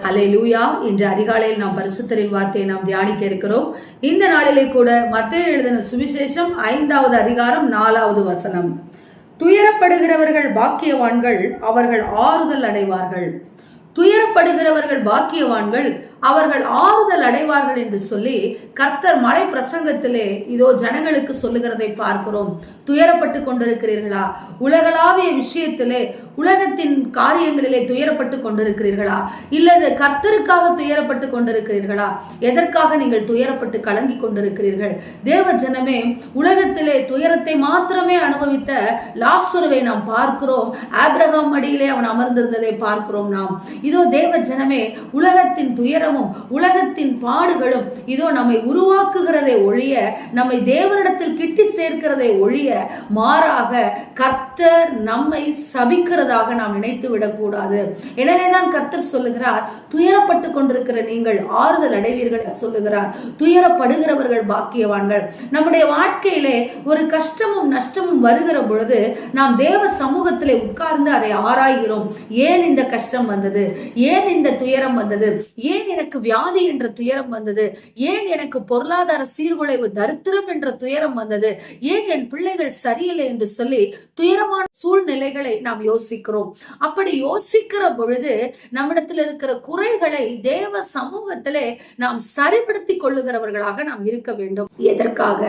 ஹல்லேலூயா. இன்று அதிகாலையில் நாம் பரிசுத்தரின் வார்த்தையை நாம் தியானிக்க இருக்கிறோம். இந்த நாளிலே கூட மத்தேயு எழுதின சுவிசேஷம் 5வது அதிகாரம் 4வது வசனம். துயரப்படுகிறவர்கள் பாக்கியவான்கள், அவர்கள் ஆறுதல் அடைவார்கள். துயரப்படுகிறவர்கள் பாக்கியவான்கள், அவர்கள் ஆறுதல் அடைவார்கள் என்று சொல்லி கர்த்தர் மலை பிரசங்கத்திலே இதோ ஜனங்களுக்கு சொல்லுகிறதை பார்க்கிறோம். துயரப்பட்டு கொண்டிருக்கிறீர்களா? உலகளாவிய விஷயத்திலே, உலகத்தின் காரியங்களிலே துயரப்பட்டு கொண்டிருக்கிறீர்களா? இல்லது கர்த்தருக்காக துயரப்பட்டு கொண்டிருக்கிறீர்களா? எதற்காக நீங்கள் துயரப்பட்டு கலங்கி கொண்டிருக்கிறீர்கள்? தேவ ஜனமே, உலகத்திலே துயரத்தை மாத்திரமே அனுபவித்த லாசருவை நாம் பார்க்கிறோம். ஆபிரகாம் மடியிலே அவன் அமர்ந்திருந்ததை பார்க்கிறோம். நாம் இதோ தேவ ஜனமே, உலகத்தின் துயரமும் உலகத்தின் பாடுகளும் இதோ நம்மை உருவாக்குகிறதை ஒழிய, நம்மை தேவனிடத்தில் கிட்டி சேர்க்கிறதை ஒழிய, மாறாக கர்த்தர் நம்மை சபிக்கிறதாக நாம் நினைத்து விடக்கூடாது. எனவேதான் கர்த்தர் சொல்லுகிறார், துயரப்பட்டு கொண்டிருக்கிற நீங்கள் ஆறுதல் அடைவீர்கள் சொல்லுகிறார். துயரப்படுகிறவர்கள் பாக்கியவான்கள். நம்முடைய வாழ்க்கையிலே ஒரு கஷ்டமும் நஷ்டமும் வருகிற பொழுது நாம் தேவ சமூகத்திலே உட்கார்ந்து அதை ஆராய்கிறோம். ஏன் இந்த கஷ்டம் வந்தது? ஏன் இந்த துயரம் வந்தது? ஏன் எனக்கு வியாதி என்ற துயரம் வந்தது? ஏன் எனக்கு பொருளாதார சீர்குலைவு, தரித்திரம் என்ற துயரம் வந்தது? ஏன் என் பிள்ளைகள் சரியில்லை என்று சொல்லி துயரமான சூழ்நிலைகளை நாம் யோசிக்கிறோம். அப்படி யோசிக்கிற பொழுது நம்மிடத்தில் இருக்கிற குறைகளை தேவ சமூகத்திலே நாம் சரிப்படுத்திக் கொள்ளுகிறவர்களாக நாம் இருக்க வேண்டும். எதற்காக?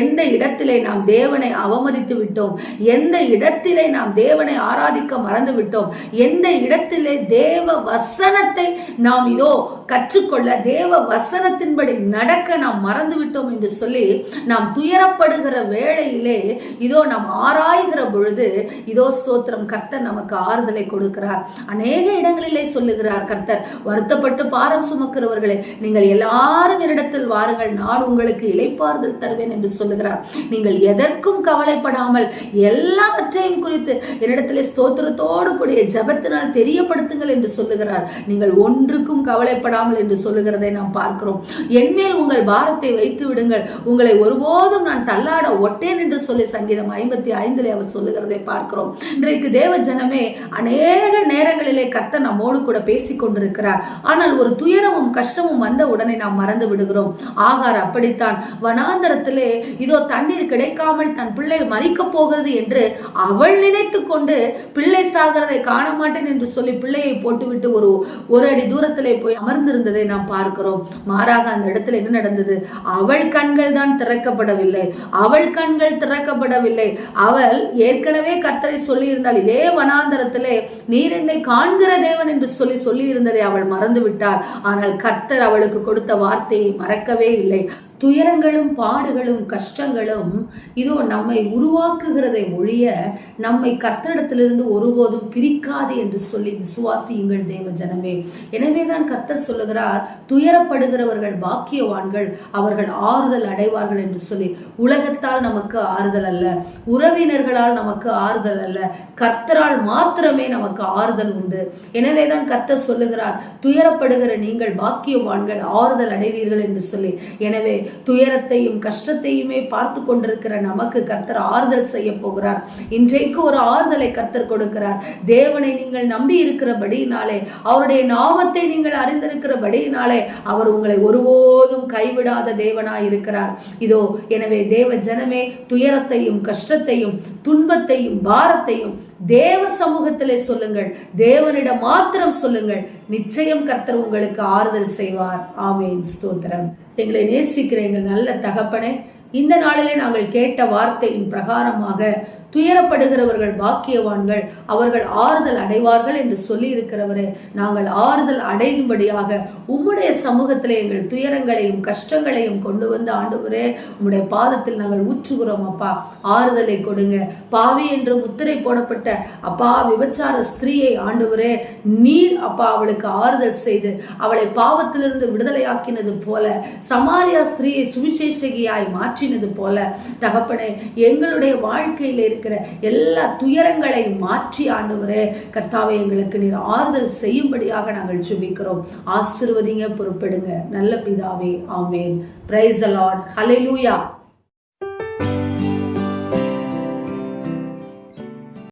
எந்த இடத்திலே நாம் தேவனை அவமதித்து விட்டோம், எந்த இடத்திலே நாம் தேவனை ஆராதிக்க மறந்து விட்டோம், எந்த இடத்திலே தேவ வசனத்தை நாம் இதோ கற்றுக்கொள்ள, தேவ வசனத்தின்படி நடக்க நாம் மறந்து விட்டோம் என்று சொல்லி நாம் துயரப்படுகிற வேளையிலே இதோ நாம் ஆராய்கிற பொழுது இதோ ஸ்தோத்திரம், கர்த்தர் நமக்கு ஆறுதலை கொடுக்கிறார். அநேக இடங்களிலே சொல்லுகிறார் கர்த்தர், வருத்தப்பட்டு பாரம் சுமக்கிறவர்களே, நீங்கள் எல்லாரும் என்னிடத்தில் வாருங்கள், நான் உங்களுக்கு இளைப்பாறுதல் தருவேன் என்று சொல்லுகிறார். நீங்கள் எதற்கும் கவலைப்படாமல் எல்லாவற்றையும் குறித்து என்னிடத்திலே ஸ்தோத்திரத்தோடு கூடிய ஜெபத்தினால் தெரியப்படுத்துங்கள் என்று சொல்லுகிறார். நீங்கள் ஒன்றுக்கும் கவலைப்படாமல் என்று சொல்லுகிறதை நாம் பார்க்கிறோம். என்மேல் உங்கள் பாரத்தை வைத்து விடுங்கள், உங்களை ஒருபோதும் நான் தள்ளாட ஒட்டேன் என்று சொல்லி சங்கீதம் 55 அவர் சொல்லுகிறதை பார்க்கிறோம். இன்றைக்கு தேவ ஜனமே, அநேக நேரங்களிலே கர்த்தர் நம்மோடு கூட பேசிக் கொண்டிருக்கிறார். ஆனால் ஒரு துயரமும் கஷ்டமும் வந்த உடனே நாம் மறந்து விடுகிறோம். ஆகார் அப்படித்தான். வனாந்தரத்திலே இதோ தண்ணீர் கிடைக்காமல் தன் பிள்ளை மரிக்க போகிறது என்று அவள் நினைத்து கொண்டு பிள்ளை சாகிறதை காண மாட்டேன் என்று சொல்லி பிள்ளையை போட்டுவிட்டு ஒரு அடி தூரத்திலே போய் அமர்ந்திருந்ததை நாம் பார்க்கிறோம். மாறாக அந்த இடத்துல என்ன நடந்தது? அவள் கண்கள் தான் திறக்கப்படவில்லை. அவள் கண்கள் திறக்கப்படவில்லை. அவள் ஏற்கனவே கர்த்தரை சொல்லி இருந்தால், இதே வனாந்தரத்திலே நீர் என்னை காண்கிற தேவன் என்று சொல்லி இருந்ததை அவள் மறந்து விட்டாள். ஆனால் கர்த்தர் அவளுக்கு கொடுத்த வார்த்தையை மறக்கவே இல்லை. துயரங்களும் பாடுகளும் கஷ்டங்களும் இதோ நம்மை உருவாக்குகிறதை ஒழிய நம்மை கர்த்தரிடத்திலிருந்து ஒருபோதும் பிரிக்காது என்று சொல்லி விசுவாசியுங்கள் தேவ ஜனமே. எனவேதான் கர்த்தர் சொல்லுகிறார், துயரப்படுகிறவர்கள் பாக்கியவான்கள், அவர்கள் ஆறுதல் அடைவார்கள் என்று சொல்லி. உலகத்தால் நமக்கு ஆறுதல் அல்ல, உறவினர்களால் நமக்கு ஆறுதல் அல்ல, கர்த்தரால் மாத்திரமே நமக்கு ஆறுதல் உண்டு. எனவேதான் கர்த்தர் சொல்லுகிறார், துயரப்படுகிற நீங்கள் பாக்கியவான்கள், ஆறுதல் அடைவீர்கள் என்று சொல்லி. எனவே துயரத்தையும் கஷ்டத்தையுமே பார்த்து கொண்டிருக்கிற நமக்கு கர்த்தர் ஆறுதல் செய்ய போகிறார். இன்றைக்கு ஒரு ஆறுதலை கர்த்தர் கொடுக்கிறார். தேவனை நீங்கள் நம்பி இருக்கிறபடியினாலே, அவருடைய நாமத்தை நீங்கள் அறிந்திருக்கிறபடியினாலே அவர் உங்களை ஒருபோதும் கைவிடாத தேவனாய் இருக்கிறார். இதோ எனவே தேவ ஜனமே, துயரத்தையும் கஷ்டத்தையும் துன்பத்தையும் பாரத்தையும் தேவ சமூகத்திலே சொல்லுங்கள், தேவனிடம் மாத்திரம் சொல்லுங்கள். நிச்சயம் கர்த்தர் உங்களுக்கு ஆறுதல் செய்வார். ஆமென். ஸ்தோத்திரம். எங்களை நேசிக்கிற எங்கள் நல்ல தகப்பனே, இந்த நாளிலே நாங்கள் கேட்ட வார்த்தையின் பிரகாரமாக துயரப்படுகிறவர்கள் பாக்கியவான்கள், அவர்கள் ஆறுதல் அடைவார்கள் என்று சொல்லி இருக்கிறவரே, நாங்கள் ஆறுதல் அடையும்படியாக உம்முடைய சமூகத்திலே எங்கள் துயரங்களையும் கஷ்டங்களையும் கொண்டு வந்து ஆண்டவரே உம்முடைய பாதத்தில் நாங்கள் ஊற்றுகிறோம். அப்பா, ஆறுதலை கொடுங்க. பாவி என்று முத்திரை போடப்பட்ட அப்பா விபச்சார ஸ்திரீயை ஆண்டவரே நீர் அப்பா அவளுக்கு ஆறுதல் செய்து அவளை பாவத்திலிருந்து விடுதலையாக்கினது போல, சமாரியா ஸ்திரீயை சுவிசேஷகியாய் மாற்றினது போல தகப்பனே, எங்களுடைய வாழ்க்கையில் இருக்கிற எல்லா துயரங்களையும் மாற்றி ஆண்டவரே கர்த்தாவே எங்களுக்கு நீர் ஆறுதல் செய்யும்படியாக நாங்கள் ஜெபிக்கிறோம். ஆசீர்வதிங்க, பொறுப்பெடுங்க நல்ல பிதாவே. Amen. Praise the Lord. Hallelujah.